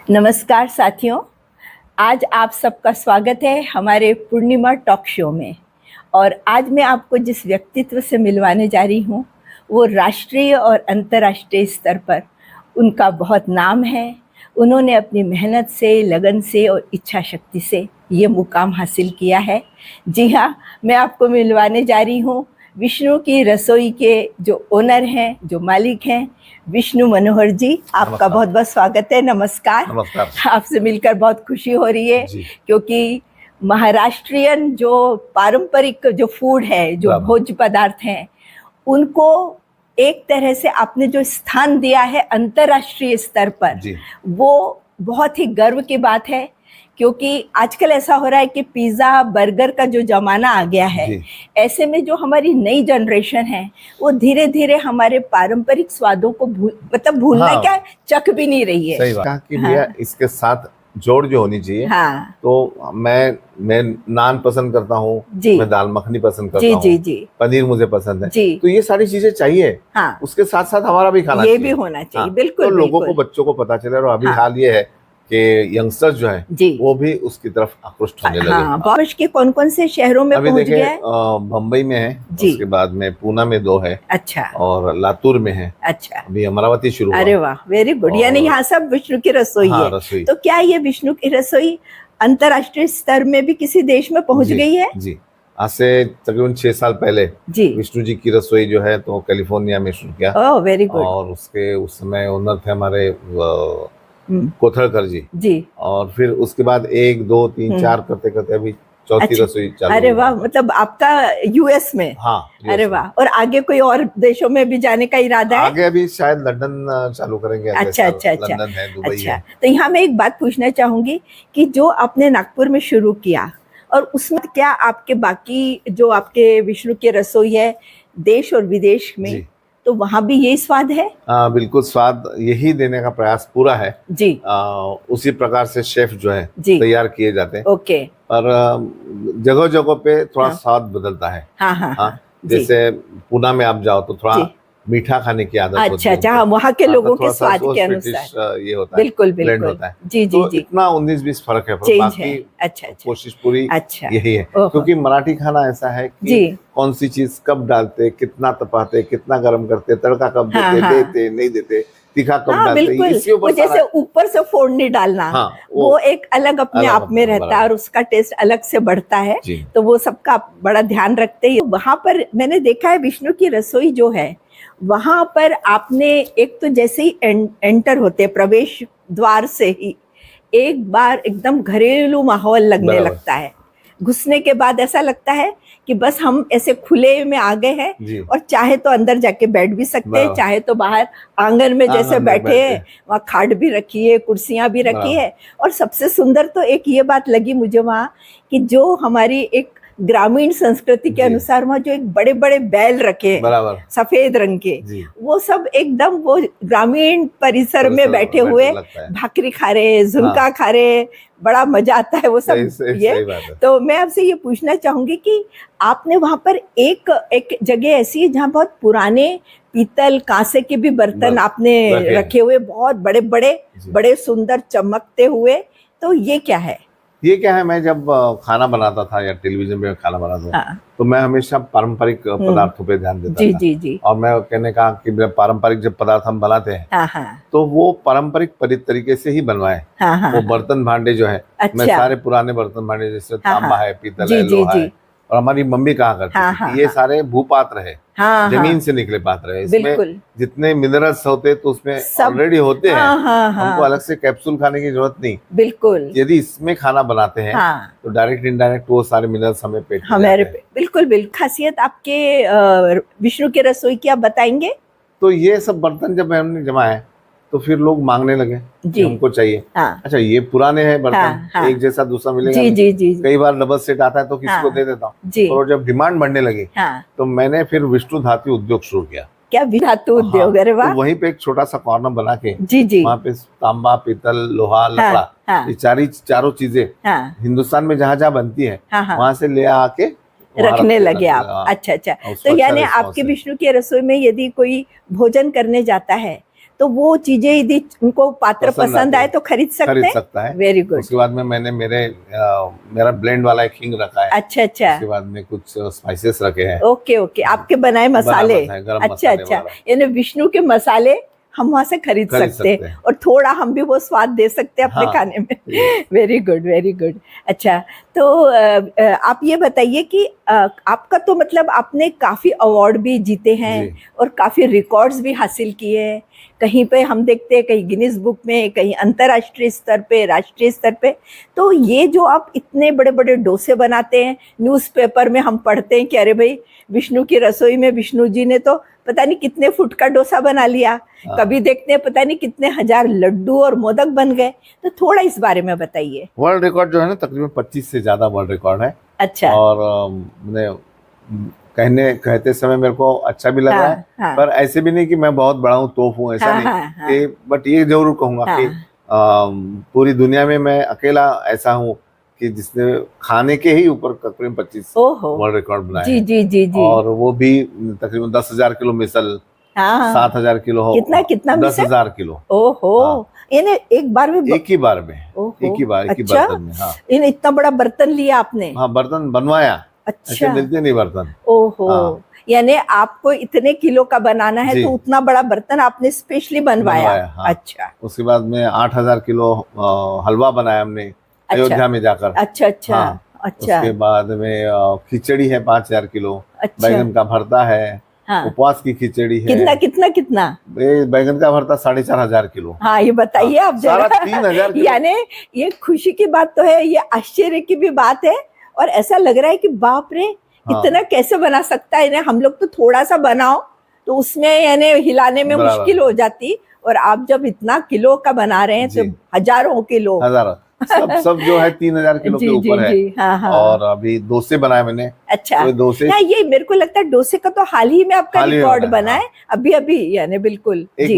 नमस्कार साथियों, आज आप सबका स्वागत है हमारे पूर्णिमा टॉक शो में। और आज मैं आपको जिस व्यक्तित्व से मिलवाने जा रही हूँ वो राष्ट्रीय और अंतर्राष्ट्रीय स्तर पर उनका बहुत नाम है। उन्होंने अपनी मेहनत से, लगन से और इच्छा शक्ति से ये मुकाम हासिल किया है। जी हाँ, मैं आपको मिलवाने जा रही हूँ विष्णु की रसोई के जो ओनर हैं, जो मालिक हैं, विष्णु मनोहर जी। आपका बहुत बहुत स्वागत है। नमस्कार। नमस्कार। आपसे मिलकर बहुत खुशी हो रही है क्योंकि महाराष्ट्रियन जो पारंपरिक जो फूड है, जो भोज्य पदार्थ हैं, उनको एक तरह से आपने जो स्थान दिया है अंतर्राष्ट्रीय स्तर पर, वो बहुत ही गर्व की बात है। क्योंकि आजकल ऐसा हो रहा है कि पिज़्ज़ा बर्गर का जो ज़माना आ गया है, ऐसे में जो हमारी नई जनरेशन है वो धीरे धीरे हमारे पारंपरिक स्वादों को भूलना क्या चख भी नहीं रही है। सही बात कि भैया इसके साथ जोड़ जो होनी चाहिए। तो मैं नान पसंद करता हूँ, मैं दाल मखनी पसंद करता हूँ, पनीर मुझे पसंद है, तो ये सारी चीजें चाहिए। उसके साथ साथ हमारा भी खाना ये भी होना चाहिए। बिल्कुल, तो लोगों को, बच्चों को पता चले। और अभी हाल ये है कि यंगस्टर्स जो हैं वो भी उसकी तरफ आकृष्ट होने लगे। बारिश के कौन कौन से शहरों में पहुंच गया है? बम्बई में है, उसके बाद में पूना में 2 है। अच्छा। और लातूर में है। अच्छा। अभी अमरावती शुरू। अरे वाह, वेरी गुड। यानी यहाँ सब विष्णु की रसोई है। तो क्या ये विष्णु की रसोई अंतर्राष्ट्रीय स्तर में भी किसी देश में पहुंच गई है? जी, आज से तकरीबन 6 साल पहले विष्णु जी की रसोई जो है तो कैलिफोर्निया में शुरू किया। ओह, वेरी गुड। और उसके उस समय ओनर थे हमारे कोथलकर जी। और फिर उसके बाद 1 2 3 4 करते करते अभी 4थी रसोई चालू। अरे वाह, मतलब आपका यूएस में? हाँ। अरे वाह। और आगे कोई और देशों में भी जाने का इरादा है? आगे अभी शायद लंदन चालू करेंगे। अच्छा। लंदन है, दुबई है। तो यहाँ मैं एक बात पूछना चाहूंगी कि जो आपने नागपुर में शुरू किया, और उसमें क्या आपके बाकी जो आपके विष्णु की रसोई है देश और विदेश में, तो वहाँ भी यही स्वाद है? बिल्कुल, स्वाद यही देने का प्रयास पूरा है जी। उसी प्रकार से शेफ जो है तैयार किए जाते हैं। ओके। पर जगह जगह पे थोड़ा स्वाद बदलता है। हाँ। जैसे पुणे में आप जाओ तो थोड़ा मीठा खाने की आदत होती है। अच्छा, वहाँ के लोगों के स्वाद के अनुसार ये होता है। बिल्कुल ब्लेंड होता है। जी। तो इतना 19-20 फर्क है, बाकी अच्छा। कोशिश पूरी यही है। क्योंकि मराठी खाना ऐसा है कि कौन सी चीज कब डालते, कितना तपाते, कितना गर्म करते, तड़का कब देते, नहीं देते, तीखा कब डालते, वो जैसे ऊपर से फोड़ नहीं डालना। वो एक अलग अपने आप में रहता है और उसका टेस्ट अलग से बढ़ता है। तो वो सबका बड़ा ध्यान रखते हैं। वहां पर मैंने देखा है विष्णु की रसोई जो है, वहां पर आपने एक तो जैसे ही एंटर होते, प्रवेश द्वार से ही एक बार एकदम घरेलू माहौल लगने लगता है। घुसने के बाद ऐसा लगता है कि बस हम ऐसे खुले में आ गए हैं, और चाहे तो अंदर जाके बैठ भी सकते हैं, चाहे तो बाहर आंगन में जैसे बैठे हैं, वहाँ खाट भी रखी है, कुर्सियां भी रखी है। और सबसे सुंदर तो एक ये बात लगी मुझे वहाँ कि जो हमारी एक ग्रामीण संस्कृति के अनुसार वहाँ जो एक बड़े बड़े बैल रखे सफेद रंग के, वो सब एकदम वो ग्रामीण परिसर में बैठे हुए भाकरी खा रहे, झुमका खा रहे, बड़ा मजा आता है वो सब। ये तो मैं आपसे ये पूछना चाहूंगी कि आपने वहाँ पर एक जगह ऐसी है जहाँ बहुत पुराने पीतल कांसे के भी बर्तन आपने रखे हुए, बहुत बड़े बड़े सुंदर चमकते हुए, तो ये क्या है? ये क्या है, मैं जब खाना बनाता था या टेलीविजन पे खाना बनाता था, तो मैं हमेशा पारंपरिक पदार्थों पे ध्यान देता था। जी। और मैं कहने का कि पारंपरिक जब पदार्थ हम बनाते हैं तो वो पारंपरिक तरीके से ही बनवाए। वो बर्तन भांडे जो है, मैं सारे पुराने बर्तन भांडे, जैसे तांबा है, पीतल है, लोहा है, और हमारी मम्मी कहा करती थी कि ये सारे भूपात्र है, जमीन से निकले पात्र है, इसमें जितने मिनरल्स होते तो उसमें ऑलरेडी होते हैं, हमको अलग से कैप्सूल खाने की जरूरत नहीं। बिल्कुल, यदि इसमें खाना बनाते हैं तो डायरेक्ट इनडायरेक्ट वो सारे मिनरल्स हमें पेट में हमारे बिल्कुल। खासियत आपके विष्णु की रसोई की आप बताएंगे? तो ये सब बर्तन जब हमने जमाए तो फिर लोग मांगने लगे कि हमको चाहिए। अच्छा, ये पुराने हैं बर्तन, एक जैसा दूसरा मिलेगा जी। कई बार डबल सेट आता है तो किसी को दे देता हूँ। और जब डिमांड बढ़ने लगी तो मैंने फिर विष्णु धातु उद्योग शुरू किया। क्या धातु उद्योग? अरे वाह। तो वहीं पे एक छोटा सा कॉर्नर बना के जी वहाँ पे तांबा, पीतल, लोहा, लकड़ा, ये चारों चीजें हिंदुस्तान में जहाँ जहाँ बनती है वहाँ से ले आके रखने लगे आप। अच्छा। तो यानी आपके विष्णु की रसोई में यदि कोई भोजन करने जाता है तो वो चीजें यदि उनको पात्र पसंद आए तो खरीद सकता है। Very good. उसके बाद में मैंने मेरा ब्लेंड वाला एक हिंग रखा है। अच्छा। उसके बाद में कुछ स्पाइसेस रखे हैं। ओके। आपके बनाए मसाले। अच्छा। यानी विष्णु के मसाले हम वहां से खरीद सकते हैं और थोड़ा हम भी वो स्वाद दे सकते हैं अपने खाने में। Very good. अच्छा, तो आप ये बताइए कि आपका तो मतलब आपने काफी अवार्ड भी जीते हैं और काफी रिकॉर्ड्स भी हासिल किए हैं। कहीं पे हम देखते हैं, कहीं गिनीज बुक में, कहीं अंतर्राष्ट्रीय स्तर पे, राष्ट्रीय स्तर पे। तो ये जो आप इतने बड़े बड़े डोसे बनाते हैं, न्यूज़पेपर में हम पढ़ते हैं कि अरे भाई विष्णु की रसोई में विष्णु जी ने तो पता नहीं कितने फुट का डोसा बना लिया, कभी देखते हैं पता नहीं कितने हजार लड्डू और मोदक बन गए। तो थोड़ा इस बारे में बताइए। वर्ल्ड रिकॉर्ड जो है ना, तकरीबन 25 से ज्यादा वर्ल्ड रिकॉर्ड है। अच्छा। और कहते समय मेरे को अच्छा भी लग रहा है। पर ऐसे भी नहीं कि मैं बहुत बड़ा हूँ, तोप हूँ, ऐसा नहीं। बट ये जरूर कहूंगा कि पूरी दुनिया में मैं अकेला ऐसा हूँ कि जिसने खाने के ही ऊपर तकरीबन 25 वर्ल्ड रिकॉर्ड बनाए। जी। और वो भी तकरीबन 10,000 किलो मिसल, 7,000 किलो हो, कितना 10,000 किलो। ओहो, इन्हें एक बार में एक ही बर्तन में। इन्हें इतना बड़ा बर्तन लिया आपने? हाँ, बर्तन बनवाया। अच्छा, मिलते नहीं बर्तन। ओहो, यानी आपको इतने किलो का बनाना है तो उतना बड़ा बर्तन आपने स्पेशली बनवाया। अच्छा। उसके बाद में 8,000 किलो हलवा बनाया हमने अयोध्या में जाकर। अच्छा। उसके बाद में खिचड़ी है 5,000 किलो। बैगन का भरता है, उपवास की खिचड़ी है। कितना? बैगन का भरता 4,500 किलो। हाँ, ये बताइए आप जरा। 3,000 किलो। यानी ये खुशी की बात तो है, ये आश्चर्य की भी बात है, और ऐसा लग रहा है कि बाप रे इतना कैसे बना सकता है। हम लोग तो थोड़ा सा बनाओ तो उसमें यानी हिलाने में मुश्किल हो जाती, और आप जब इतना किलो का बना रहे हैं तो हजारों किलो। सब जो है 3,000 किलो के ऊपर है। और अभी डोसे बनाए मैंने। अच्छा। तो डोसे, ये मेरे को लगता है डोसे का तो हाल ही में आपका रिकॉर्ड बना है। अभी यानी बिल्कुल 1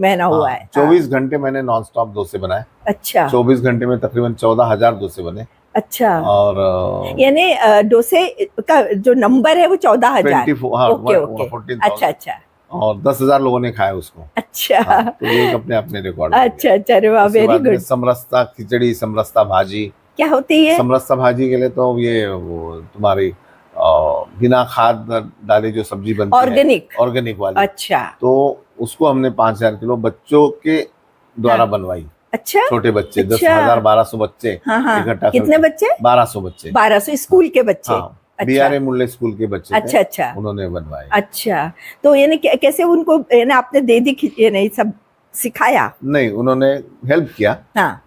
महीना हुआ है। 24 घंटे मैंने नॉन स्टॉप डोसे बनाए। अच्छा। 24 घंटे में तकरीबन 14,000 डोसे बने। अच्छा। और यानी डोसे का जो नंबर है वो 14,000। ओके। अच्छा। और 10,000 लोगों ने खाया उसको। अच्छा। तो ये अपने अपने रिकॉर्ड। अच्छा, वेरी गुड। समरसता खिचड़ी, समरसता भाजी। क्या होती है समरसता भाजी? के लिए तो ये वो तुम्हारी बिना खाद डाले जो सब्जी बनती है, ऑर्गेनिक वाली। अच्छा। तो उसको हमने 5,000 किलो बच्चों के द्वारा बनवाई। अच्छा। छोटे बच्चे, 10,1200 बच्चे इकट्ठा। कितने बच्चे? 1200 बच्चे। 1200 स्कूल के बच्चे। BRA मुल्ले स्कूल के बच्चे। अच्छा। उन्होंने बनवाए। अच्छा, तो यानी कैसे उनको आपने दे दी, ये सब सिखाया? नहीं, उन्होंने हेल्प किया।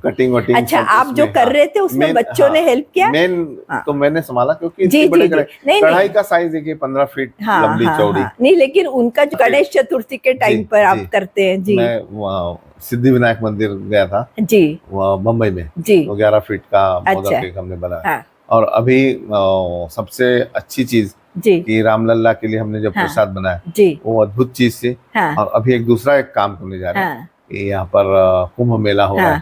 कटिंग वटिंग। अच्छा, आप जो कर रहे थे उसमें बच्चों ने हेल्प किया? तो मैंने संभाला, क्योंकि कढ़ाई का साइज देखिए 15 फीट लंबी चौड़ी। नहीं, लेकिन उनका जो गणेश चतुर्थी के टाइम पर आप करते हैं। जी। मैं सिद्धि विनायक मंदिर गया था जी, मुंबई में। जी। 11 फीट का मोदक केक हमने बनाया। और अभी सबसे अच्छी चीज कि रामलल्ला के लिए हमने जो प्रसाद बनाया वो अद्भुत चीज से। और अभी एक काम करने जा रहे हैं कि यहाँ पर कुंभ मेला हो रहा है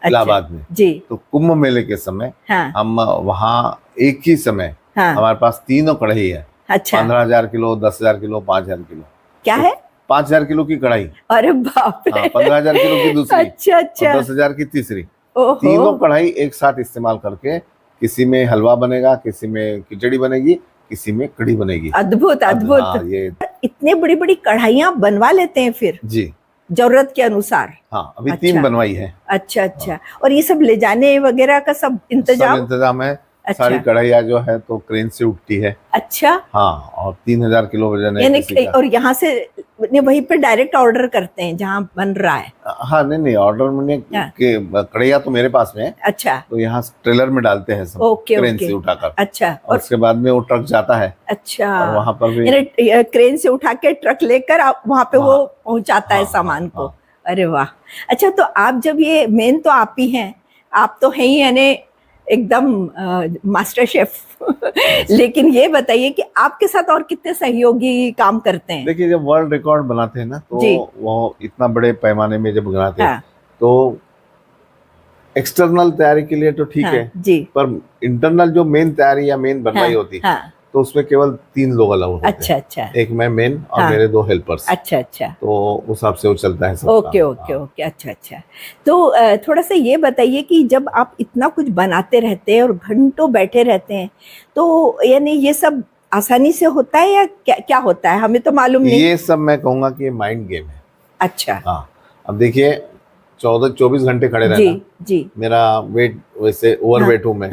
इलाहाबाद में। तो कुंभ मेले के समय हम वहाँ एक ही समय हमारे पास 3 कढ़ाई है। 15,000 किलो, 10,000 किलो, 5,000 किलो। क्या है? 5,000 किलो की कढ़ाई। अरे बाप रे। 15,000 किलो की दूसरी। अच्छा। 10,000 की तीसरी। तीनों कढ़ाई एक साथ इस्तेमाल करके किसी में हलवा बनेगा, किसी में खिचड़ी बनेगी, किसी में कढ़ी बनेगी। अद्भुत अद्भुत। हाँ, ये इतने बड़ी बड़ी कढ़ाइयाँ बनवा लेते हैं फिर जी, जरूरत के अनुसार। हाँ, अभी 3 बनवाई है। अच्छा अच्छा। और ये सब ले जाने वगैरह का सब इंतजाम है। अच्छा। सारी कढ़ाइयाँ जो है तो क्रेन से उठती है। अच्छा। हाँ, और 3000 किलो वजन है किसी का। और यहाँ से वहीं पे डायरेक्ट ऑर्डर करते हैं जहाँ बन रहा है? हाँ, नहीं ऑर्डर मैंने कढ़ाइयाँ तो मेरे पास में है। अच्छा। तो यहाँ ट्रेलर में डालते हैं सब। ओके, क्रेन से उठाकर। अच्छा। और उसके बाद में वो ट्रक जाता है। अच्छा। और वहाँ पर भी क्रेन से उठा के ट्रक लेकर आप वहाँ पे वो पहुँचाता है सामान को। अरे वाह। अच्छा, तो आप जब ये मेन तो आप ही हैं, आप तो हैं ही यानी एकदम मास्टर शेफ लेकिन ये बताइए कि आपके साथ और कितने सहयोगी काम करते हैं? देखिए, जब वर्ल्ड रिकॉर्ड बनाते हैं ना तो वो इतना बड़े पैमाने में जब बनाते हैं तो एक्सटर्नल तैयारी के लिए तो ठीक है जी, पर इंटरनल जो मेन तैयारी या मेन बनवाई होती है तो उसमें केवल 3 लोग अलाउड होते हैं। अच्छा अच्छा। एक मैं मेन और मेरे 2 हेल्पर्स। अच्छा अच्छा। तो उस हिसाब से वो चलता है सब। Okay okay okay. अच्छा अच्छा। तो थोड़ा सा ये बताइए कि जब आप इतना कुछ बनाते रहते हैं और घंटों बैठे रहते हैं तो यानी ये सब आसानी से होता है या क्या होता है? हमें तो मालूम नहीं। ये सब मैं कहूँगा कि माइंड गेम है। अच्छा। हाँ, अब देखिए 14-24 घंटे खड़े रहना। जी। मेरा वेट वैसे ओवर वेट हूँ मैं।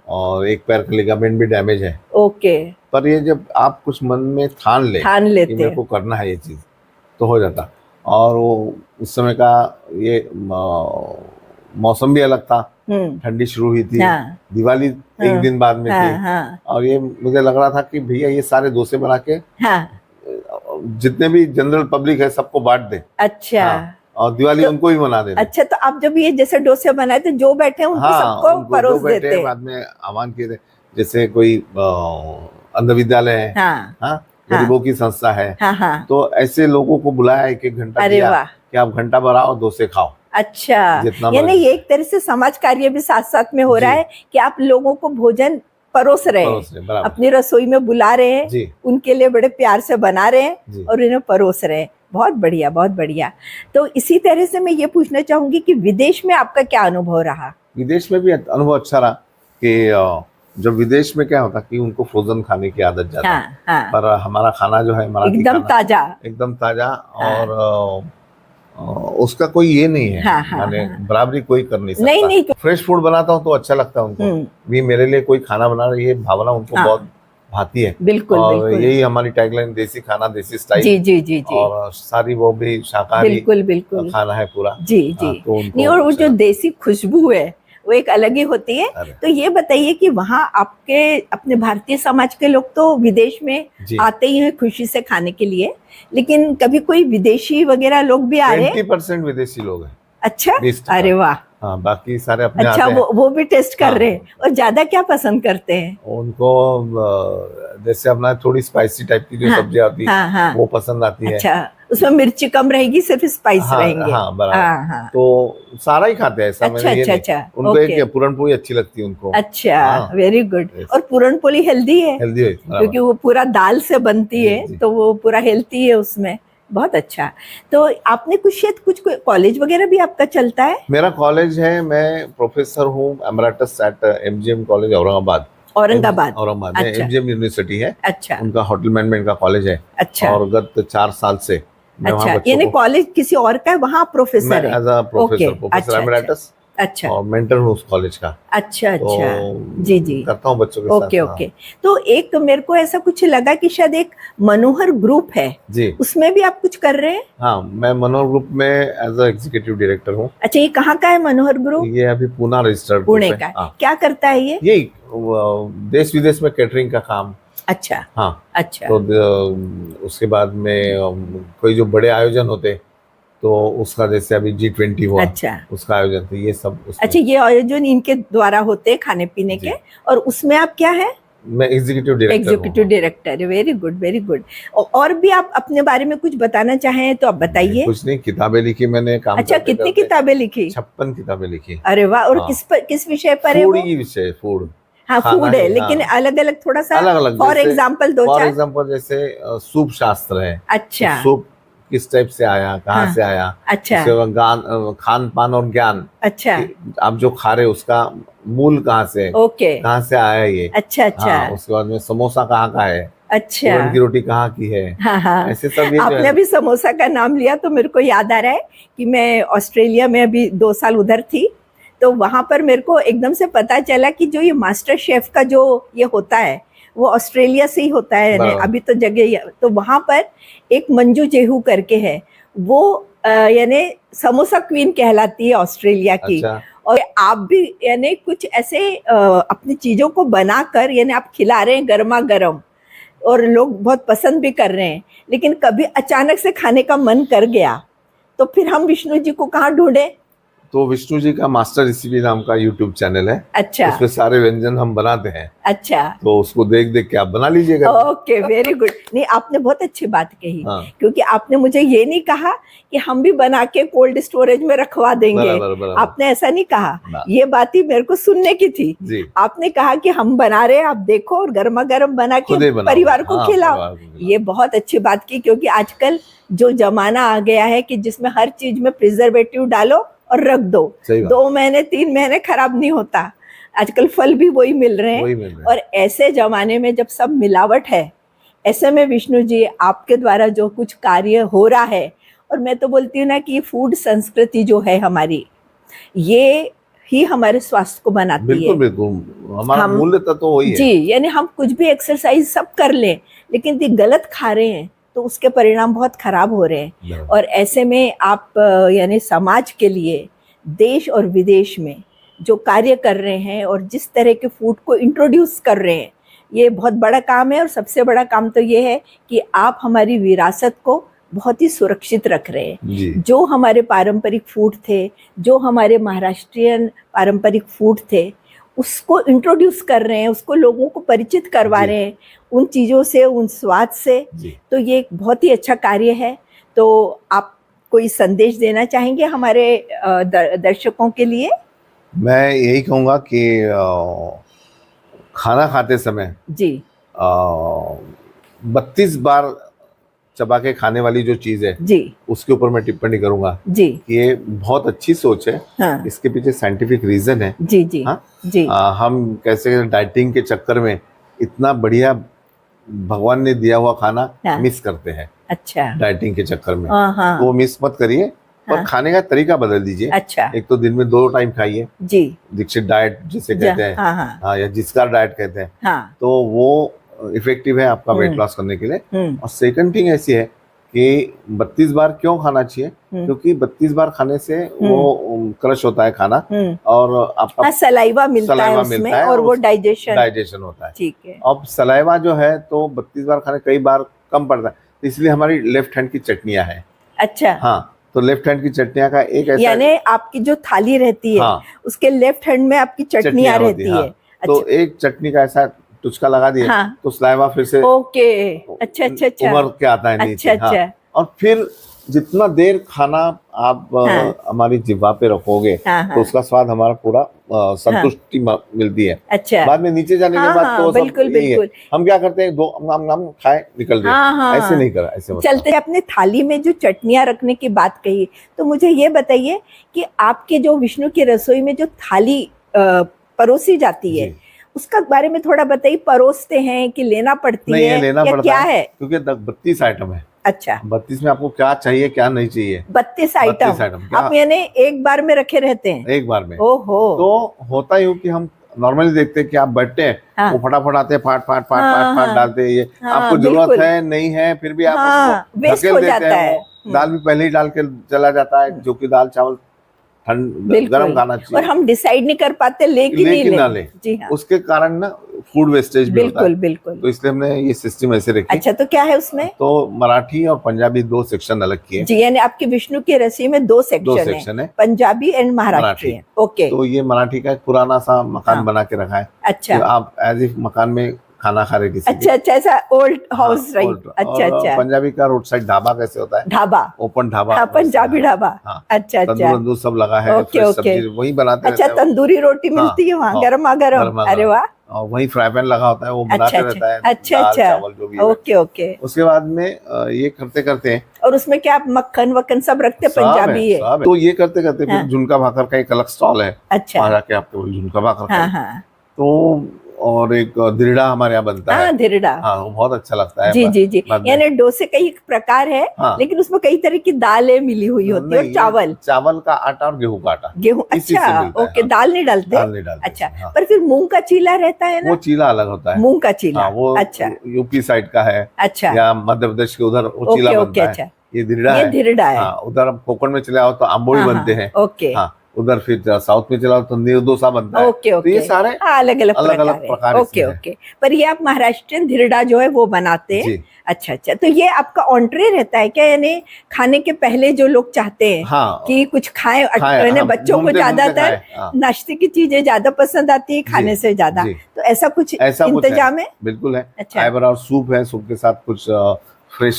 और एक पैर का लिगामेंट भी डैमेज है। ओके। पर ये जब आप कुछ मन में ठान लेते कि मेरे को करना है ये चीज तो हो जाता। और वो उस समय का ये मौसम भी अलग था, ठंडी शुरू हुई थी, दिवाली एक दिन बाद में थी। और ये मुझे लग रहा था कि भैया ये सारे डोसे बना के जितने भी जनरल पब्लिक है सबको बांट दे। अच्छा। और दिवाली तो, उनको भी मना देना। अच्छा, तो आप जब ये जैसे डोसे बनाए तो जो बैठे हैं उनको सबको परोस देते हैं? बाद में आह्वान किए थे, जैसे कोई अंध विद्यालय है, गरीबों की संस्था है, तो ऐसे लोगों को बुलाया 1-1 घंटा दिया कि आप घंटा भर आओ, डोसे खाओ। अच्छा, यानी ये एक तरह से समाज कार्य भी साथ साथ में हो रहा है कि आप लोगों को भोजन परोस रहे हैं, अपनी रसोई में बुला रहे हैं, उनके लिए बड़े प्यार से बना रहे हैं और इन्हें परोस रहे हैं। बहुत बढ़िया, बहुत बढ़िया। तो इसी तरह से मैं ये पूछना चाहूंगी कि विदेश में आपका क्या अनुभव रहा? विदेश में भी अनुभव अच्छा रहा कि जब विदेश में क्या होता कि उनको फ्रोजन खाने की आदत ज्यादा है, पर हमारा खाना जो है एकदम ताजा और उसका कोई ये नहीं है, माने बराबरी कोई कर नहीं सकता। नहीं। फ्रेश फूड बनाता हूँ तो अच्छा लगता है उनको भी, मेरे लिए कोई खाना बना रही है भावना उनको बहुत भाती है। बिल्कुल, और बिल्कुल। यही हमारी टैगलाइन, देसी खाना देसी स्टाइल। जी। और सारी वो भी शाकाहारी बिल्कुल खाना है पूरा। जी। तो नहीं, और वो जो देसी खुशबू है वो एक अलग ही होती है। तो ये बताइए कि वहाँ आपके अपने भारतीय समाज के लोग तो विदेश में आते ही हैं खुशी से खाने के लिए, लेकिन कभी कोई विदेशी वगैरह लोग भी आ रहे हैं? 20% विदेशी लोग हैं। अच्छा, अरे वाह। हाँ, बाकी सारे अपने आते हैं। वो भी टेस्ट कर रहे हैं। और ज्यादा क्या पसंद करते हैं? उनको जैसे अपना थोड़ी स्पाइसी टाइप की जो सब्जियां आती है वो पसंद आती है। अच्छा, उसमें मिर्ची कम रहेगी, सिर्फ स्पाइस रहेंगे। हाँ, बराबर। तो सारा ही खाते हैं ऐसा। अच्छा। उनको एक पूरनपोली अच्छी लगती है उनको। अच्छा, वेरी गुड। और पूरनपोली हेल्दी है क्योंकि वो पूरा दाल से बनती है, तो वो पूरा हेल्थी है उसमें। बहुत अच्छा। तो आपने कुछ कॉलेज वगैरह भी आपका चलता है? मेरा कॉलेज है, मैं प्रोफेसर हूँ emeritus at MGM college Aurangabad. अच्छा। एमजीएम यूनिवर्सिटी है। अच्छा। उनका होटल मैनेजमेंट का कॉलेज है। अच्छा। और गत 4 साल से अच्छा, यानी कॉलेज किसी और का है, वहाँ प्रोफेसर है? As a professor emeritus. अच्छा। और मेंटर हूँ उस कॉलेज का। अच्छा। जी। करता हूँ बच्चों के साथ। ओके। तो एक मेरे को ऐसा कुछ लगा कि शायद एक मनोहर ग्रुप है जी, उसमें भी आप कुछ कर रहे हैं? हाँ, मैं मनोहर ग्रुप में एज अ एग्जीक्यूटिव डायरेक्टर हूँ। अच्छा, ये कहाँ का है मनोहर ग्रुप? ये अभी पुणे रजिस्टर्ड पुणे का। क्या करता है ये? यही देश विदेश में कैटरिंग का काम। अच्छा। हाँ, अच्छा। तो उसके बाद में कोई जो बड़े आयोजन होते तो उसका, जैसे अभी G20 हुआ। अच्छा। उसका आयोजन, तो ये सब अच्छा, ये आयोजन इनके द्वारा होते हैं खाने पीने के। और उसमें आप क्या है? मैं executive director. Very good, very good. और भी आप अपने बारे में कुछ बताना चाहें तो आप बताइए। कुछ नहीं, किताबें लिखी मैंने, काम। अच्छा, कितनी किताबें लिखी? 56 किताबें लिखी। अरे वाह। और किस विषय पर है? फूड। हाँ, फूड है, लेकिन अलग अलग थोड़ा सा। अलग अलग। फॉर एग्जाम्पल जैसे सूप शास्त्र है। अच्छा। सूप किस टाइप से आया, कहाँ से आया, अच्छा, खान पान और ज्ञान, अच्छा, आप जो खा रहे उसका मूल कहाँ से, ओके, कहाँ से आया ये, अच्छा अच्छा, उसके बाद में समोसा कहाँ का है, अच्छा, पूरन की रोटी कहाँ की है, हाँ हाँ। ऐसे सब ये आपने अभी समोसा का नाम लिया तो मेरे को याद आ रहा है कि मैं ऑस्ट्रेलिया में अभी 2 साल उधर थी, तो वहां पर मेरे को एकदम से पता चला कि जो ये मास्टर शेफ का जो ये होता है वो ऑस्ट्रेलिया से ही होता है, यानी अभी तो जगह, तो वहां पर एक मंजू जेहू करके है, वो यानी समोसा क्वीन कहलाती है ऑस्ट्रेलिया की। अच्छा। और आप भी यानी कुछ ऐसे अपनी चीजों को बनाकर यानी आप खिला रहे हैं गर्मा गर्म, और लोग बहुत पसंद भी कर रहे हैं, लेकिन कभी अचानक से खाने का मन कर गया तो फिर हम विष्णु जी को कहाँ ढूंढे? तो विष्णु जी का मास्टर रेसिपी नाम का यूट्यूब चैनल है। अच्छा। उसमें सारे व्यंजन हम बनाते हैं। अच्छा। तो उसको देख देख के आप बना लीजिएगा। Okay, very good. नहीं, आपने बहुत अच्छी बात कही। हाँ। क्योंकि आपने मुझे ये नहीं कहा कि हम भी बना के कोल्ड स्टोरेज में रखवा देंगे। बराबर। आपने ऐसा नहीं कहा, ये बात ही मेरे को सुनने की थी जी। आपने कहा कि हम बना रहे हैं, आप देखो और गर्मा गर्म बना के परिवार को खिलाओ। ये बहुत अच्छी बात की, क्योंकि आजकल जो जमाना आ गया है कि जिसमें हर चीज में प्रिजर्वेटिव डालो और रख दो, 2 महीने 3 महीने खराब नहीं होता। आजकल फल भी वही मिल रहे हैं। और ऐसे जमाने में जब सब मिलावट है, ऐसे में विष्णु जी आपके द्वारा जो कुछ कार्य हो रहा है, और मैं तो बोलती हूँ ना कि फूड संस्कृति जो है हमारी, ये ही हमारे स्वास्थ्य को बनाती है। बिल्कुल बिल्कुल, हमारा मूल्य तत्व वही है जी। यानी हम कुछ भी एक्सरसाइज सब कर लें, लेकिन यदि गलत खा रहे हैं तो उसके परिणाम बहुत खराब हो रहे हैं। और ऐसे में आप यानी समाज के लिए देश और विदेश में जो कार्य कर रहे हैं और जिस तरह के फूड को इंट्रोड्यूस कर रहे हैं, ये बहुत बड़ा काम है। और सबसे बड़ा काम तो ये है कि आप हमारी विरासत को बहुत ही सुरक्षित रख रहे हैं। जो हमारे पारंपरिक फूड थे, जो हमारे महाराष्ट्रियन पारंपरिक फूड थे, उसको इंट्रोड्यूस कर रहे हैं, उसको लोगों को परिचित करवा रहे हैं उन चीज़ों से, उन स्वाद से। तो ये एक बहुत ही अच्छा कार्य है। तो आप कोई संदेश देना चाहेंगे हमारे दर्शकों के लिए? मैं यही कहूँगा कि खाना खाते समय जी 32 बार चबा के खाने वाली जो चीज है जी, उसके ऊपर मैं टिप्पणी करूंगा जी कि ये बहुत अच्छी सोच है। हाँ। इसके पीछे साइंटिफिक रीजन है जी जी। हाँ? जी। हम कैसे डाइटिंग के चक्कर में इतना बढ़िया भगवान ने दिया हुआ खाना हाँ। मिस करते हैं। अच्छा। डाइटिंग के चक्कर में हाँ। वो मिस मत करिए, और खाने का तरीका बदल दीजिए। अच्छा। एक तो दिन में 2 टाइम खाइए जी, दीक्षित डाइट जिसे कहते हैं हाँ, या जिसका डाइट कहते हैं हाँ। तो वो इफेक्टिव है आपका वेट लॉस करने के लिए। और सेकंड थिंग ऐसी है कि 32 बार क्यों खाना चाहिए, क्योंकि 32 बार खाने से वो क्रश होता है खाना और आपका सलाइवा मिलता है उसमें, और वो डाइजेशन होता है। ठीक है। अब सलाइवा जो है तो 32 बार खाने कई बार कम पड़ता है, इसलिए हमारी लेफ्ट हैंड की चटनियां हैं। अच्छा। हाँ, तो लेफ्ट हैंड की चटनियां का एक ऐसा, यानी आपकी जो थाली रहती है हाँ, उसके लेफ्ट हैंड में आपकी चटनियां रहती है। तो एक चटनी का ऐसा टुचका लगा दिया हाँ। तो सलाइवा फिर से ओके अच्छा अच्छा अच्छा उमड़ के आता है नीचे। अच्छा अच्छा। हाँ। और फिर जितना देर खाना आप हमारी जिह्वा पे रखोगे तो उसका स्वाद हमारा पूरा संतुष्टि मिलती है। अच्छा। बाद में नीचे जाने के बाद तो बिल्कुल बिल्कुल हम क्या करते हैं, 2 हम खाए निकल गए। ऐसे नहीं करा, ऐसे चलते। अपने थाली में जो चटनियां रखने की बात कही, तो मुझे ये बताइए कि आपके जो विष्णु की रसोई में जो थाली परोसी जाती है उसका बारे में थोड़ा बताइए। परोसते हैं कि लेना पड़ती है? नहीं, लेना पड़ता क्या है, क्योंकि 32 आइटम है। अच्छा। 32 में आपको क्या चाहिए क्या नहीं चाहिए, 32 आइटम आप यानी एक बार में रखे रहते हैं? एक बार में। ओहो। तो होता ही हो कि हम नॉर्मली देखते हैं कि आप बैठते हैं हाँ। वो फटाफट आते हैं, फाट डालते हैं। ये आपको जरूरत है नहीं है, फिर भी आप वेस्ट हो जाता है। दाल भी पहले ही डाल के चला जाता है, जो कि दाल चावल गरम खाना चाहिए, और हम डिसाइड नहीं कर पाते लेकिन ना ले। जी हाँ। उसके कारण ना फूड वेस्टेज भी होता है। बिल्कुल। तो इसलिए हमने ये सिस्टम ऐसे रखी। अच्छा, तो क्या है उसमें? तो मराठी और पंजाबी 2 सेक्शन अलग किए जी, यानी आपकी विष्णु की रसोई में 2 सेक्शन है, पंजाबी एंड मराठी। ओके। तो ये मराठी का एक पुराना सा मकान बना के रखा है। अच्छा। आप एज इफ मकान में खाना खा रहे किसी। अच्छा अच्छा, ऐसा ओल्ड हाउस राइट। अच्छा अच्छा। पंजाबी का रोड साइड ढाबा कैसे होता है, ढाबा ओपन ढाबा, पंजाबी ढाबा। अच्छा अच्छा, तंदूर सब लगा है, सब्जी वही बनाते हैं। अच्छा, तंदूरी रोटी मिलती है वहाँ गरमा गरम? अरे वाह, और वही फ्राई पैन लगा होता है, वो बनाते रहता है दाल चावल जो भी। Okay okay. उसके बाद में ये करते करते, और उसमें क्या आप मक्खन वक्खन सब रखते, पंजाबी है तो ये करते करते फिर झुनका भाकर का एक अलग स्टॉल है। अच्छा। वहाँ जाके आपको झुनका भाकर तो, और एक धिरडा हमारे यहाँ बनता है। धिरडा, हाँ, वो बहुत अच्छा लगता है। जी जी जी। यानी डोसे का एक प्रकार है, लेकिन उसमें कई तरह की दालें मिली हुई होती है, और चावल का आटा और गेहूं का आटा। गेहूं, अच्छा ओके। दाल नहीं डालते? दाल नहीं डालते। अच्छा, पर फिर मूंग का चीला रहता है ना? वो चीला अलग होता है, मूंग का चीला। वो अच्छा, यूपी साइड का है। अच्छा, या मध्य प्रदेश के उधर वो चीला बनता है। ये धिरडा है। उधर कोकण में चले आओ तो आम्बोड़ी बनते हैं। ओके। उधर फिर साउथ में चला तो निर्दोसा बनता है। Okay okay. तो ये सारे अलग अलग प्रकार। Okay okay. पर ये आप महाराष्ट्रियन धिरडा जो है वो बनाते हैं? अच्छा अच्छा। तो ये आपका ऑन्ट्रे रहता है क्या, यानी खाने के पहले जो लोग चाहते हैं कि कुछ खाएं, बच्चों को ज्यादातर नाश्ते की चीजें ज्यादा पसंद आती है खाने से ज्यादा, तो ऐसा कुछ इंतजाम है? बिल्कुल है। अच्छा। और सूप है, सूप के साथ कुछ फ्रेश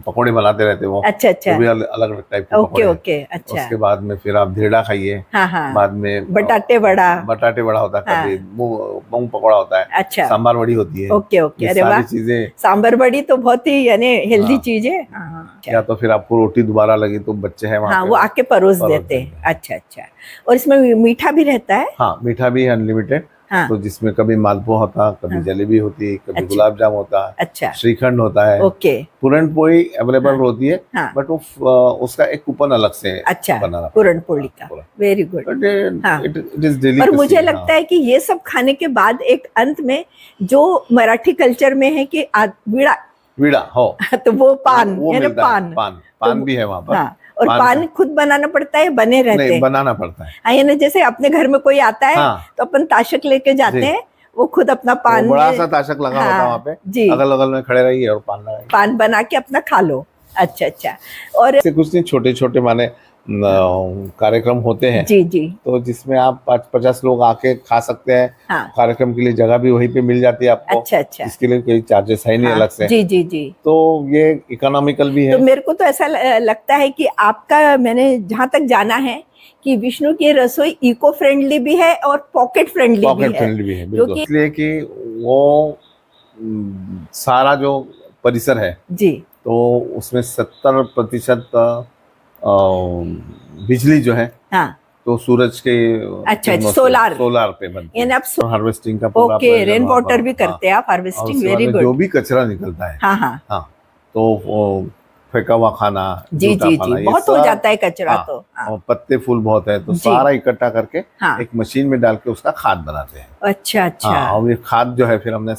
पकौड़े बनाते रहते हो। अच्छा अच्छा। वो भी अलग अलग टाइप के ओके ओके। अच्छा। उसके बाद में फिर आप धिरडा खाइए। बाद में बटाटे बड़ा होता है, कभी मूंग पकौड़ा होता है। अच्छा। सांबर बड़ी होती है। Okay okay. अरे वाह, चीजें। सांबर बड़ी तो बहुत ही यानी हेल्दी चीज है। या तो फिर आपको रोटी दोबारा लगी तो बच्चे हैं वहाँ, वो आके परोस देते हैं। अच्छा अच्छा। और इसमें मीठा भी रहता है? हाँ, मीठा भी है अनलिमिटेड। तो जिसमें कभी मालपुआ होता, कभी जलेबी होती, कभी गुलाब जाम होता, अच्छा, श्रीखंड होता है। ओके। पूरन पोली अवेलेबल होती है, बट वो उसका एक कूपन अलग से बनाना। पूरन पोली का, very good. It is daily. और मुझे लगता है कि ये सब खाने के बाद एक अंत में जो मराठी कल्चर में है कि वीड़ा हो तो वो पान, पान भी है वहाँ पर। और पान खुद बनाना पड़ता है, बने रहते हैं? नहीं, बनाना पड़ता है। यानी जैसे अपने घर में कोई आता है तो अपन ताशक लेके जाते हैं, वो खुद अपना पान, बड़ा सा ताशक लगा होता है वहाँ पे जी, अगल बगल में खड़े रहिए और पान बना के अपना खा लो। अच्छा अच्छा। और कुछ नहीं, छोटे छोटे माने कार्यक्रम होते हैं जी जी, तो जिसमें आप 50 लोग आके खा सकते हैं। कार्यक्रम के लिए जगह भी वहीं पे मिल जाती है आपको। अच्छा अच्छा। इसके लिए कोई चार्जेस है नहीं अलग से। जी जी जी। तो ये इकोनॉमिकल भी है। तो मेरे को तो ऐसा लगता है कि आपका, मैंने जहाँ तक जाना है कि विष्णु की रसोई इको फ्रेंडली भी है और पॉकेट फ्रेंडली भी है। बिल्कुल। इसलिए कि वो सारा जो परिसर है जी, तो उसमें 70% बिजली जो है तो सूरज के, अच्छा, सोलार पे बनती है। हार्वेस्टिंग का पूरा, ओके, रेन वाटर भी करते हैं आप हार्वेस्टिंग, वेरी गुड। जो भी कचरा निकलता है हाँ, तो वो फेंका हुआ खाना, जी जी जी, बहुत हो जाता है कचरा। तो पत्ते फूल बहुत है, तो सारा इकट्ठा करके एक मशीन में डाल के उसका खाद बनाते हैं। अच्छा अच्छा। और ये खाद जो है फिर हमने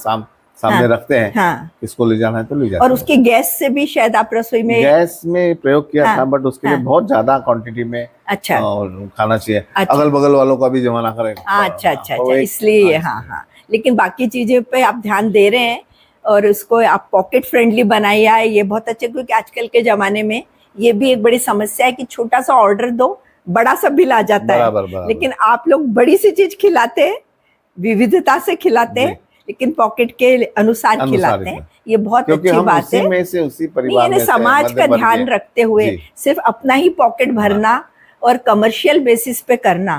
सामने रखते हैं, इसको ले जाना है तो ले जाते हैं। और उसकी गैस से भी शायद आप रसोई में, गैस में प्रयोग किया था, बट उसके लिए बहुत ज्यादा क्वांटिटी में अच्छा और खाना चाहिए। अगल बगल वालों का भी जमाना करेगा। अच्छा अच्छा अच्छा, इसलिए हाँ। लेकिन बाकी चीजों पे आप ध्यान दे रहे हैं और उसको आप पॉकेट फ्रेंडली बनाया है, ये बहुत अच्छा। क्योंकि आजकल के जमाने में ये भी एक बड़ी समस्या है कि छोटा सा ऑर्डर दो, बड़ा सा बिल आ जाता है। लेकिन आप लोग बड़ी सी चीज खिलाते हैं, विविधता से खिलाते हैं, लेकिन पॉकेट के अनुसार खिलाते हैं। ये बहुत अच्छी बात है। में से उसी परिवार में समाज का ध्यान रखते हुए सिर्फ अपना ही पॉकेट भरना और कमर्शियल बेसिस पे करना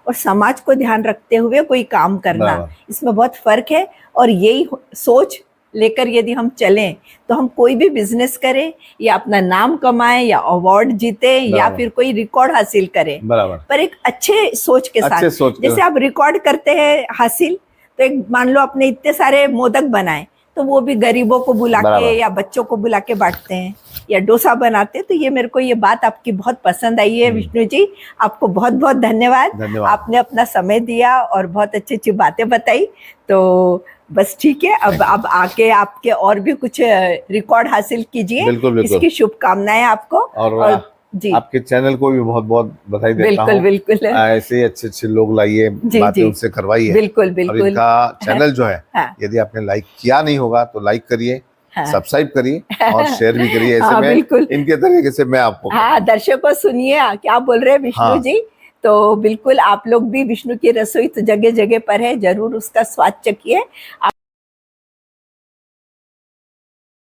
और समाज को ध्यान रखते हुए कोई काम करना, इसमें बहुत फर्क है। और यही सोच लेकर यदि हम चलें तो हम कोई भी बिजनेस करें या अपना नाम कमाएं या अवार्ड जीते या फिर कोई रिकॉर्ड हासिल करें, पर एक अच्छे सोच के साथ। जैसे आप रिकॉर्ड करते हैं हासिल, तो एक मान लो अपने इतने सारे मोदक बनाए तो वो भी गरीबों को बुला के या बच्चों को बुला के बांटते हैं, या डोसा बनाते हैं। तो ये मेरे को ये बात आपकी बहुत पसंद आई है विष्णु जी, आपको बहुत बहुत धन्यवाद। आपने अपना समय दिया और बहुत अच्छी अच्छी बातें बताई। तो बस ठीक है, अब आके आपके और भी कुछ रिकॉर्ड हासिल कीजिए। इसकी शुभकामनाएं आपको। और जी, आपके चैनल को भी बहुत बहुत बधाई देता हूँ। बिल्कुल ऐसे अच्छे लोग लाइए, बातें उनसे करवाइए। बिल्कुल बिल्कुल। और इनका चैनल जो है यदि आपने लाइक किया नहीं होगा तो लाइक करिए, सब्सक्राइब करिए और शेयर भी करिए। ऐसे में इनके तरीके से मैं आपको दर्शकों सुनिए क्या बोल रहे हैं विष्णु जी। तो बिल्कुल आप लोग भी, विष्णु की रसोई तो जगह जगह पर है, जरूर उसका स्वाद चखिए।